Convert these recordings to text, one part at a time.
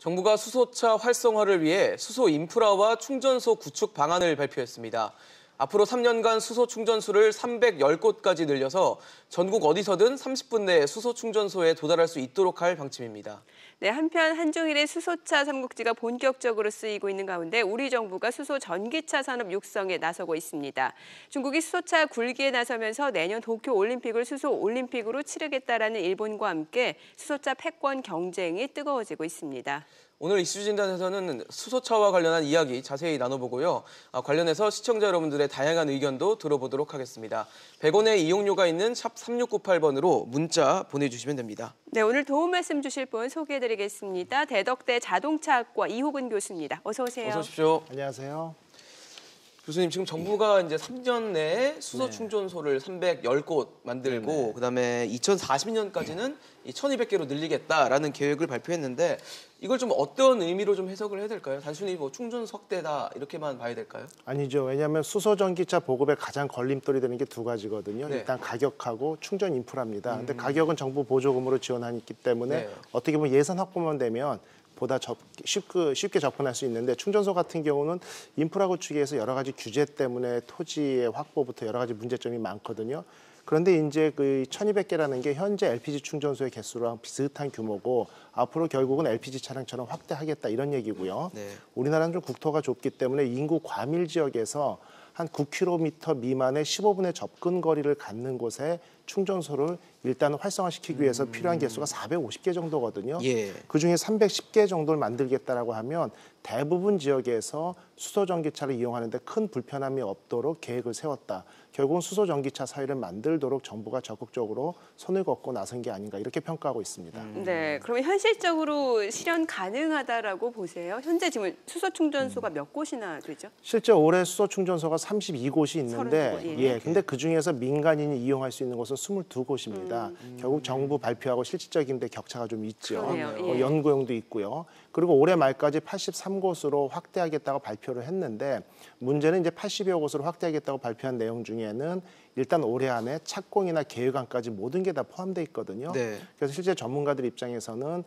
정부가 수소차 활성화를 위해 수소 인프라와 충전소 구축 방안을 발표했습니다. 앞으로 3년간 수소 충전소를 310곳까지 늘려서 전국 어디서든 30분 내에 수소 충전소에 도달할 수 있도록 할 방침입니다. 네, 한편 한중일의 수소차 삼국지가 본격적으로 쓰이고 있는 가운데 우리 정부가 수소 전기차 산업 육성에 나서고 있습니다. 중국이 수소차 굴기에 나서면서 내년 도쿄 올림픽을 수소 올림픽으로 치르겠다라는 일본과 함께 수소차 패권 경쟁이 뜨거워지고 있습니다. 오늘 이슈 진단에서는 수소차와 관련한 이야기 자세히 나눠보고요. 관련해서 시청자 여러분들의 다양한 의견도 들어보도록 하겠습니다. 100원의 이용료가 있는 샵 3698번으로 문자 보내주시면 됩니다. 네, 오늘 도움 말씀 주실 분 소개해드리겠습니다. 대덕대 자동차학과 이호근 교수입니다. 어서 오세요. 어서 오십시오. 안녕하세요. 교수님, 지금 정부가 이제 3년 내에 수소 충전소를 310곳 만들고 그다음에 2040년까지는 1,200개로 늘리겠다라는 계획을 발표했는데 이걸 좀 어떤 의미로 좀 해석을 해야 될까요? 단순히 뭐 충전소 확대다 이렇게만 봐야 될까요? 아니죠. 왜냐하면 수소 전기차 보급에 가장 걸림돌이 되는 게 두 가지거든요. 네. 일단 가격하고 충전 인프라입니다. 근데 가격은 정부 보조금으로 지원하기 때문에 네. 어떻게 보면 예산 확보만 되면 보다 쉽게 접근할 수 있는데 충전소 같은 경우는 인프라 구축에서 여러 가지 규제 때문에 토지의 확보부터 여러 가지 문제점이 많거든요. 그런데 이제 그 1,200개라는 게 현재 LPG 충전소의 개수랑 비슷한 규모고 앞으로 결국은 LPG 차량처럼 확대하겠다 이런 얘기고요. 네. 우리나라는 좀 국토가 좁기 때문에 인구 과밀 지역에서 한 9km 미만의 15분의 접근 거리를 갖는 곳에 충전소를 일단 활성화시키기 위해서 필요한 개수가 450개 정도거든요. 예. 그중에 310개 정도를 만들겠다라고 하면 대부분 지역에서 수소전기차를 이용하는데 큰 불편함이 없도록 계획을 세웠다. 결국은 수소전기차 사회를 만들도록 정부가 적극적으로 손을 걷고 나선 게 아닌가 이렇게 평가하고 있습니다. 네, 그러면 현실적으로 실현 가능하다라고 보세요? 현재 지금 수소 충전소가 몇 곳이나 되죠? 실제 올해 수소 충전소가 32곳이 있는데 32곳, 예, 근데 그중에서 민간인이 이용할 수 있는 곳은 22곳입니다. 결국 정부 발표하고 실질적인 데 격차가 좀 있죠. 그러네요. 예. 연구용도 있고요. 그리고 올해 말까지 83곳으로 확대하겠다고 발표를 했는데 문제는 이제 80여 곳으로 확대하겠다고 발표한 내용 중에는 일단 올해 안에 착공이나 계획안까지 모든 게 다 포함되어 있거든요. 네. 그래서 실제 전문가들 입장에서는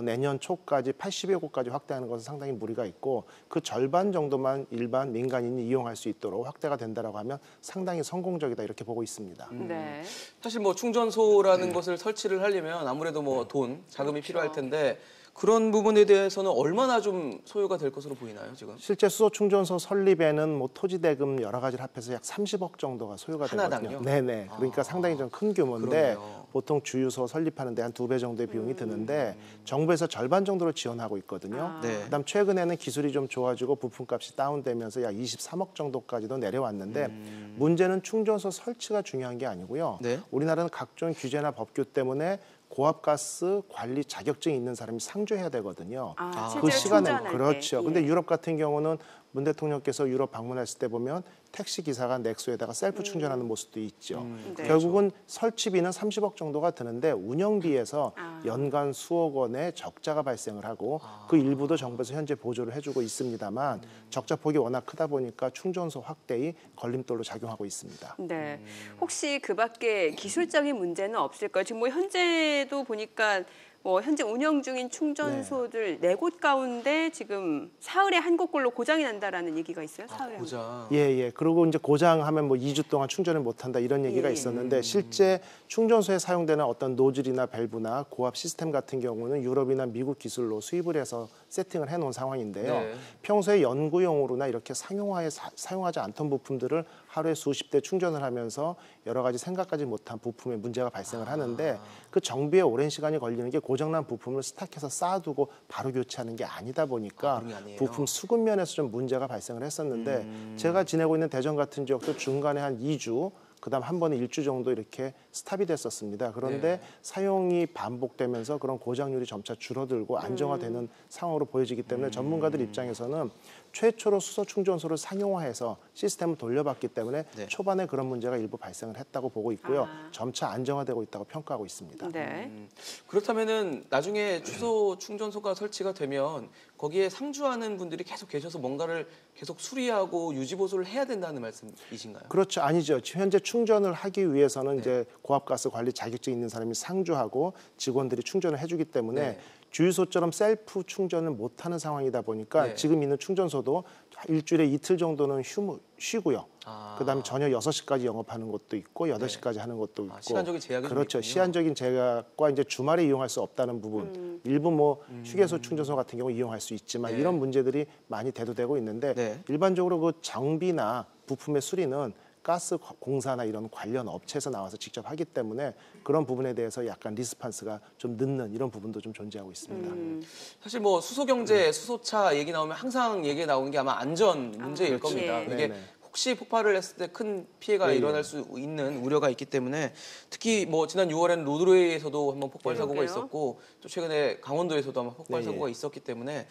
내년 초까지 80여 곳까지 확대하는 것은 상당히 무리가 있고 그 절반 정도만 일반 민간인이 이용할 수 있도록 확대가 된다라고 하면 상당히 성공적이다 이렇게 보고 있습니다. 네. 사실 뭐 충전소라는 것을 설치를 하려면 아무래도 뭐 돈, 자금이 필요할 텐데 그런 부분에 대해서는 얼마나 좀 소요가 될 것으로 보이나요, 지금? 실제 수소 충전소 설립에는 뭐 토지 대금 여러 가지를 합해서 약 30억 정도가 소요가 하나당요? 되거든요. 네네. 그러니까 상당히 좀 큰 규모인데 그러네요. 보통 주유소 설립하는데 한 2배 정도의 비용이 드는데 정부에서 절반 정도로 지원하고 있거든요. 네. 그다음 최근에는 기술이 좀 좋아지고 부품값이 다운되면서 약 23억 정도까지도 내려왔는데 문제는 충전소 설치가 중요한 게 아니고요. 네. 우리나라는 각종 규제나 법규 때문에 고압가스 관리 자격증이 있는 사람이 상주해야 되거든요. 실제로 그 시간에 충전할 때. 그렇죠. 예. 근데 유럽 같은 경우는 문 대통령께서 유럽 방문했을 때 보면 택시 기사가 넥소에다가 셀프 충전하는 모습도 있죠. 네. 결국은 설치비는 30억 정도가 드는데 운영비에서 연간 수억 원의 적자가 발생을 하고 그 일부도 정부에서 현재 보조를 해주고 있습니다만 적자 폭이 워낙 크다 보니까 충전소 확대의 걸림돌로 작용하고 있습니다. 네. 혹시 그 밖에 기술적인 문제는 없을까요? 지금 뭐 현재도 보니까 뭐 현재 운영 중인 충전소들 4곳 가운데 지금 사흘에 한 곳꼴로 고장이 난다라는 얘기가 있어요. 사흘에 한 곳. 보자. 예. 그리고 이제 고장하면 뭐 2주 동안 충전을 못한다 이런 얘기가 있었는데 실제 충전소에 사용되는 어떤 노즐이나 밸브나 고압 시스템 같은 경우는 유럽이나 미국 기술로 수입을 해서 세팅을 해놓은 상황인데요. 네. 평소에 연구용으로나 이렇게 상용화에 사용하지 않던 부품들을 하루에 수십 대 충전을 하면서 여러 가지 생각하지 못한 부품에 문제가 발생을 하는데 그 정비에 오랜 시간이 걸리는 게 고장난 부품을 스탁해서 쌓아두고 바로 교체하는 게 아니다 보니까 그런 게 아니에요. 부품 수급 면에서 좀 문제가 발생을 했었는데 제가 지내고 있는 대전 같은 지역도 중간에 한 2주 그다음 한 번에 1주 정도 이렇게 스탑이 됐었습니다. 그런데 사용이 반복되면서 그런 고장률이 점차 줄어들고 안정화되는 상황으로 보여지기 때문에 전문가들 입장에서는 최초로 수소 충전소를 상용화해서 시스템을 돌려봤기 때문에 초반에 그런 문제가 일부 발생을 했다고 보고 있고요. 점차 안정화되고 있다고 평가하고 있습니다. 네. 그렇다면은 나중에 수소 충전소가 설치가 되면 거기에 상주하는 분들이 계속 계셔서 뭔가를 계속 수리하고 유지 보수를 해야 된다는 말씀이신가요? 그렇죠. 아니죠. 현재 충전을 하기 위해서는 이제 고압가스 관리 자격증 있는 사람이 상주하고 직원들이 충전을 해주기 때문에 주유소처럼 셀프 충전을 못하는 상황이다 보니까 네. 지금 있는 충전소도 일주일에 이틀 정도는 쉬고요. 그다음에 저녁 6시까지 영업하는 것도 있고 8시까지 하는 것도 있고 시간적인 제약이 좀 그렇죠. 있군요. 시간적인 제약과 이제 주말에 이용할 수 없다는 부분. 일부 뭐 휴게소 충전소 같은 경우 이용할 수 있지만 네. 이런 문제들이 많이 대두되고 있는데 네. 일반적으로 그 장비나 부품의 수리는 가스 공사나 이런 관련 업체에서 나와서 직접 하기 때문에 그런 부분에 대해서 약간 리스판스가 좀 늦는 이런 부분도 좀 존재하고 있습니다. 사실 뭐 수소 경제, 수소차 얘기 나오면 항상 얘기 나오는 게 아마 안전 문제일 그렇지. 겁니다. 네. 이게 네네. 혹시 폭발을 했을 때 큰 피해가 네, 일어날 수 있는 우려가 있기 때문에 특히 뭐 지난 6월에는 로드웨이에서도 한번 폭발 사고가 그러게요. 있었고 또 최근에 강원도에서도 한번 폭발 네, 사고가 있었기 때문에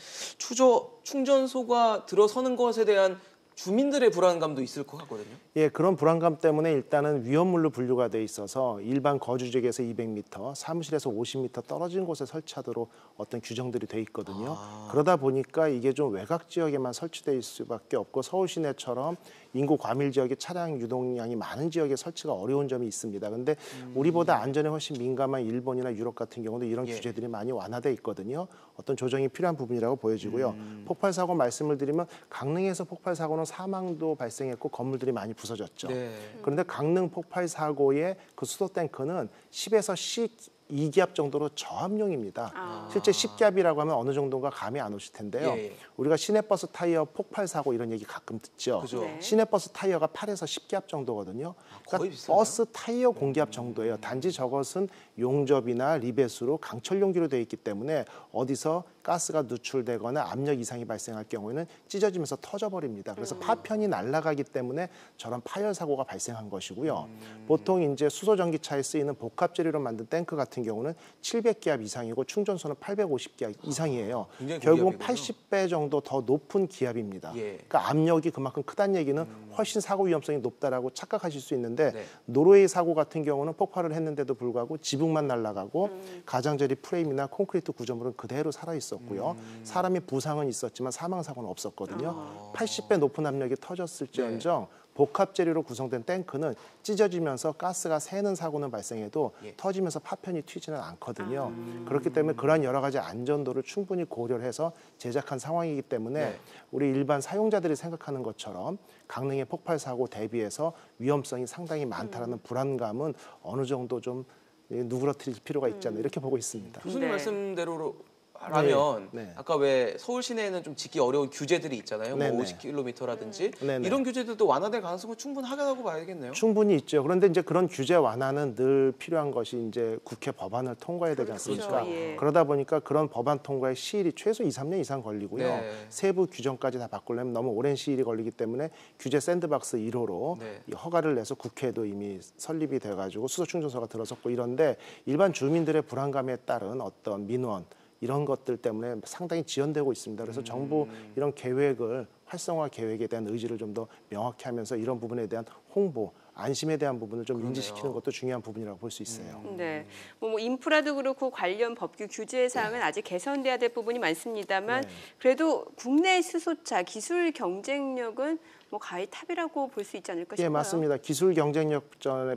충전소가 들어서는 것에 대한 주민들의 불안감도 있을 것 같거든요. 예, 그런 불안감 때문에 일단은 위험물로 분류가 돼 있어서 일반 거주지역에서 200m, 사무실에서 50m 떨어진 곳에 설치하도록 어떤 규정들이 돼 있거든요. 그러다 보니까 이게 좀 외곽 지역에만 설치될 수밖에 없고 서울 시내처럼 인구 과밀 지역에 차량 유동량이 많은 지역에 설치가 어려운 점이 있습니다. 근데 우리보다 안전에 훨씬 민감한 일본이나 유럽 같은 경우도 이런 예. 규제들이 많이 완화돼 있거든요. 어떤 조정이 필요한 부분이라고 보여지고요. 폭발 사고 말씀을 드리면 강릉에서 폭발 사고는 사망도 발생했고 건물들이 많이 부서졌죠. 네. 그런데 강릉 폭발 사고의 그 수소 탱크는 10에서 12기압 정도로 저압용입니다. 실제 10기압이라고 하면 어느 정도인가 감이 안 오실 텐데요. 예. 우리가 시내버스 타이어 폭발 사고 이런 얘기 가끔 듣죠. 그죠. 네. 시내버스 타이어가 8에서 10기압 정도거든요. 거의 그러니까 비슷하네요. 버스 타이어 공기압 정도예요. 단지 저것은 용접이나 리벳으로 강철 용기로 되어 있기 때문에 어디서 가스가 누출되거나 압력 이상이 발생할 경우에는 찢어지면서 터져버립니다. 그래서 파편이 날아가기 때문에 저런 파열 사고가 발생한 것이고요. 보통 이제 수소 전기차에 쓰이는 복합 재료로 만든 탱크 같은 경우는 700기압 이상이고 충전소는 850기압 이상이에요. 굉장히 결국은 고기압이군요. 80배 정도 더 높은 기압입니다. 예. 그러니까 압력이 그만큼 크다는 얘기는 훨씬 사고 위험성이 높다라고 착각하실 수 있는데 네. 노르웨이 사고 같은 경우는 폭발을 했는데도 불구하고 지붕만 날아가고 가장자리 프레임이나 콘크리트 구조물은 그대로 살아 있었고요. 사람이 부상은 있었지만 사망 사고는 없었거든요. 80배 높은 압력이 터졌을지언정 복합 재료로 구성된 탱크는 찢어지면서 가스가 새는 사고는 발생해도 예. 터지면서 파편이 튀지는 않거든요. 그렇기 때문에 그러한 여러 가지 안전도를 충분히 고려를 해서 제작한 상황이기 때문에 네. 우리 일반 사용자들이 생각하는 것처럼 강릉의 폭발 사고 대비해서 위험성이 상당히 많다라는 불안감은 어느 정도 좀 누그러뜨릴 필요가 있지 않나 이렇게 보고 있습니다. 교수님 네. 말씀대로라면 네. 아까 왜 서울 시내에는 좀 짓기 어려운 규제들이 있잖아요. 네, 뭐 네. 50km라든지 네, 네. 이런 규제들도 완화될 가능성은 충분하다고 봐야겠네요. 충분히 있죠. 그런데 이제 그런 규제 완화는 늘 필요한 것이 이제 국회 법안을 통과해야 되지 않습니까? 그렇죠. 예. 그러다 보니까 그런 법안 통과의 시일이 최소 2, 3년 이상 걸리고요. 네. 세부 규정까지 다 바꾸려면 너무 오랜 시일이 걸리기 때문에 규제 샌드박스 1호로 네. 이 허가를 내서 국회에도 이미 설립이 돼가지고 수소 충전소가 들어섰고 이런데 일반 주민들의 불안감에 따른 어떤 민원 이런 것들 때문에 상당히 지연되고 있습니다. 그래서 정부 이런 계획을 활성화 계획에 대한 의지를 좀 더 명확히 하면서 이런 부분에 대한 홍보, 안심에 대한 부분을 좀 인지시키는 것도 중요한 부분이라고 볼 수 있어요. 네, 뭐 인프라도 그렇고 관련 법규 규제 사항은 아직 개선돼야 될 부분이 많습니다만 네. 그래도 국내 수소차 기술 경쟁력은 뭐 가히 탑이라고 볼 수 있지 않을까 싶어요. 예, 맞습니다. 기술 경쟁력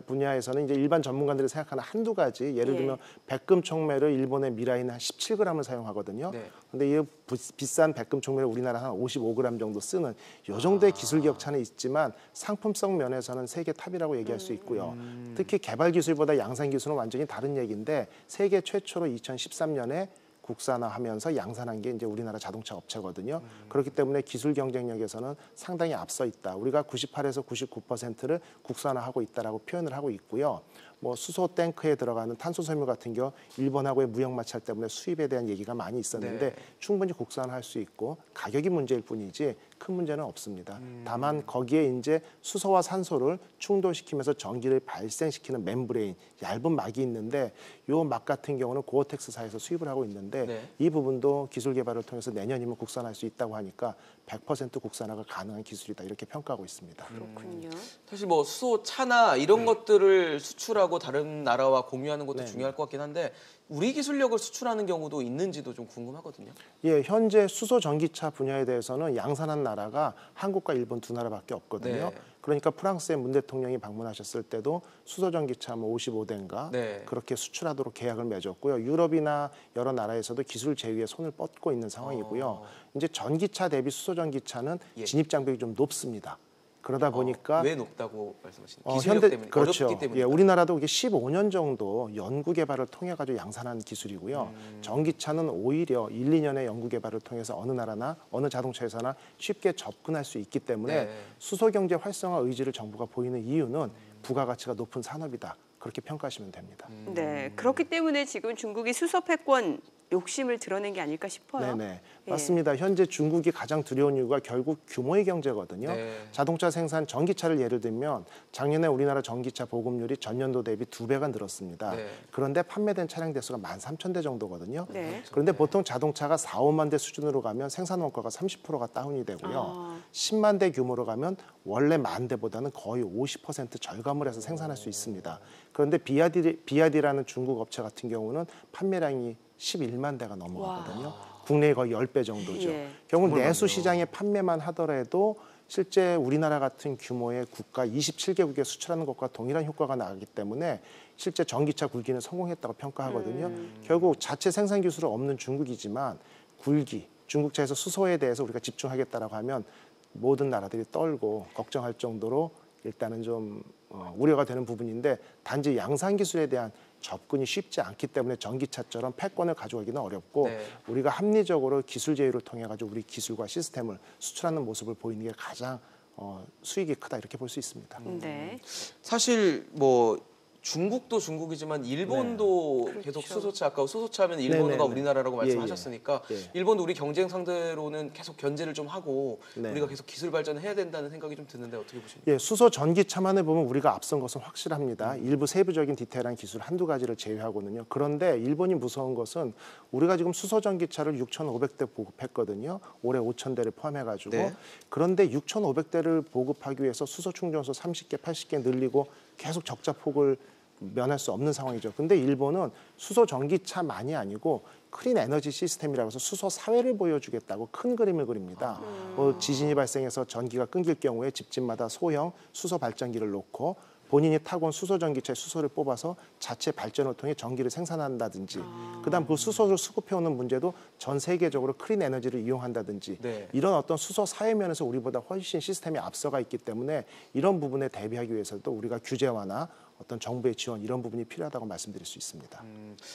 분야에서는 이제 일반 전문가들이 생각하는 한두 가지, 예를 예. 들면 백금 촉매를 일본의 미라이는 한 17g을 사용하거든요. 네. 근데 이 비싼 백금 촉매를 우리나라 한 55g 정도 쓰는 이 정도의 기술 격차는 있지만 상품성 면에서는 세계 탑이라고 얘기할 수 있고요. 특히 개발 기술보다 양산 기술은 완전히 다른 얘기인데 세계 최초로 2013년에 국산화하면서 양산한 게 이제 우리나라 자동차 업체거든요. 그렇기 때문에 기술 경쟁력에서는 상당히 앞서 있다. 우리가 98에서 99%를 국산화하고 있다라고 표현을 하고 있고요. 뭐 수소 탱크에 들어가는 탄소 섬유 같은 경우 일본하고의 무역 마찰 때문에 수입에 대한 얘기가 많이 있었는데 네. 충분히 국산화할 수 있고 가격이 문제일 뿐이지 큰 문제는 없습니다. 다만 거기에 이제 수소와 산소를 충돌시키면서 전기를 발생시키는 멤브레인, 얇은 막이 있는데 요 막 같은 경우는 고어텍스사에서 수입을 하고 있는데 네. 이 부분도 기술 개발을 통해서 내년이면 국산화할 수 있다고 하니까 100% 국산화가 가능한 기술이다 이렇게 평가하고 있습니다. 그렇군요. 사실 뭐 수소차나 이런 것들을 수출하고 다른 나라와 공유하는 것도 네. 중요할 것 같긴 한데 우리 기술력을 수출하는 경우도 있는지도 좀 궁금하거든요. 예, 현재 수소 전기차 분야에 대해서는 양산한 나라가 한국과 일본 두 나라밖에 없거든요. 네. 그러니까 프랑스의 문 대통령이 방문하셨을 때도 수소전기차 55대인가 네. 그렇게 수출하도록 계약을 맺었고요. 유럽이나 여러 나라에서도 기술 제휴에 손을 뻗고 있는 상황이고요. 이제 전기차 대비 수소전기차는 예. 진입 장벽이 좀 높습니다. 그러다 보니까 왜 높다고 말씀하시는 기술력 때문에 그렇죠. 어렵기 때문에 예, 우리나라도 이게 15년 정도 연구 개발을 통해 가지고 양산한 기술이고요. 전기차는 오히려 1, 2년의 연구 개발을 통해서 어느 나라나 어느 자동차 회사나 쉽게 접근할 수 있기 때문에 네. 수소 경제 활성화 의지를 정부가 보이는 이유는 부가가치가 높은 산업이다. 그렇게 평가하시면 됩니다. 네, 그렇기 때문에 지금 중국이 수소 패권 욕심을 드러낸 게 아닐까 싶어요. 네네. 예. 맞습니다. 현재 중국이 가장 두려운 이유가 결국 규모의 경제거든요. 네. 자동차 생산 전기차를 예를 들면 작년에 우리나라 전기차 보급률이 전년도 대비 2배가 늘었습니다. 네. 그런데 판매된 차량 대수가 13,000대 정도거든요. 네. 그런데 보통 자동차가 4, 5만 대 수준으로 가면 생산 원가가 30%가 다운이 되고요. 10만 대 규모로 가면 원래 1만 대보다는 거의 50% 절감을 해서 생산할 수 있습니다. 그런데 비아디라는 중국 업체 같은 경우는 판매량이 11만 대가 넘어가거든요. 국내의 거의 10배 정도죠. 예. 결국 내수 시장의 판매만 하더라도 실제 우리나라 같은 규모의 국가 27개국에 수출하는 것과 동일한 효과가 나기 때문에 실제 전기차 굴기는 성공했다고 평가하거든요. 결국 자체 생산 기술은 없는 중국이지만 굴기, 중국차에서 수소에 대해서 우리가 집중하겠다라고 하면 모든 나라들이 떨고 걱정할 정도로 일단은 좀 우려가 되는 부분인데 단지 양산 기술에 대한 접근이 쉽지 않기 때문에 전기차처럼 패권을 가져가기는 어렵고 네. 우리가 합리적으로 기술 제휴를 통해 가지고 우리 기술과 시스템을 수출하는 모습을 보이는 게 가장 수익이 크다 이렇게 볼 수 있습니다. 네. 사실 뭐 중국도 중국이지만 일본도 네. 계속 그렇죠. 수소차 아까 수소차하면 일본어가 네네네. 우리나라라고 예, 예. 말씀하셨으니까 예. 일본도 우리 경쟁 상대로는 계속 견제를 좀 하고 네. 우리가 계속 기술 발전을 해야 된다는 생각이 좀 드는데 어떻게 보십니까? 예, 수소 전기차만을 보면 우리가 앞선 것은 확실합니다. 일부 세부적인 디테일한 기술 한두 가지를 제외하고는요. 그런데 일본이 무서운 것은 우리가 지금 수소 전기차를 6,500대 보급했거든요. 올해 5,000대를 포함해가지고. 네. 그런데 6,500대를 보급하기 위해서 수소 충전소 30개, 80개 늘리고 계속 적자 폭을 면할 수 없는 상황이죠. 근데 일본은 수소 전기차만이 아니고 클린 에너지 시스템이라고 해서 수소 사회를 보여주겠다고 큰 그림을 그립니다. 지진이 발생해서 전기가 끊길 경우에 집집마다 소형 수소 발전기를 놓고 본인이 타고 온 수소 전기차에 수소를 뽑아서 자체 발전을 통해 전기를 생산한다든지 그다음 그 수소를 수급해오는 문제도 전 세계적으로 클린 에너지를 이용한다든지 네. 이런 어떤 수소 사회 면에서 우리보다 훨씬 시스템이 앞서가 있기 때문에 이런 부분에 대비하기 위해서도 우리가 규제화나 어떤 정부의 지원 이런 부분이 필요하다고 말씀드릴 수 있습니다.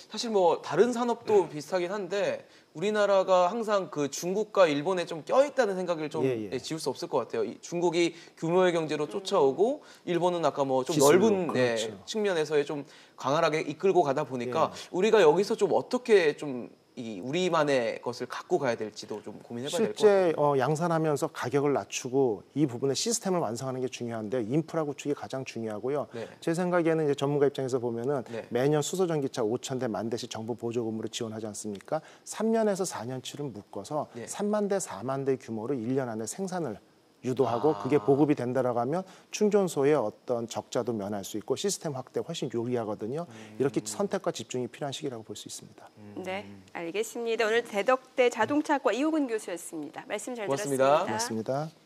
사실 뭐 다른 산업도 비슷하긴 한데 우리나라가 항상 그 중국과 일본에 좀 껴있다는 생각을 좀 예. 지울 수 없을 것 같아요. 중국이 규모의 경제로 쫓아오고 일본은 아까 뭐 좀 기술로, 넓은 그렇죠. 측면에서의 좀 강하게 이끌고 가다 보니까 우리가 여기서 좀 어떻게 좀 우리만의 것을 갖고 가야 될지도 좀 고민해봐야 될 것 같아요. 실제 양산하면서 가격을 낮추고 이 부분의 시스템을 완성하는 게 중요한데 인프라 구축이 가장 중요하고요. 네. 제 생각에는 이제 전문가 입장에서 보면은 네. 매년 수소 전기차 5,000대 10,000대씩 정부 보조금으로 지원하지 않습니까? 3년에서 4년치를 묶어서 네. 3만 대, 4만 대 규모로 1년 안에 생산을 유도하고 그게 보급이 된다라고 하면 충전소의 어떤 적자도 면할 수 있고 시스템 확대 훨씬 요리하거든요. 이렇게 선택과 집중이 필요한 시기라고 볼 수 있습니다. 네, 알겠습니다. 오늘 대덕대 자동차학과 이호근 교수였습니다. 말씀 잘 고맙습니다. 들었습니다. 고맙습니다.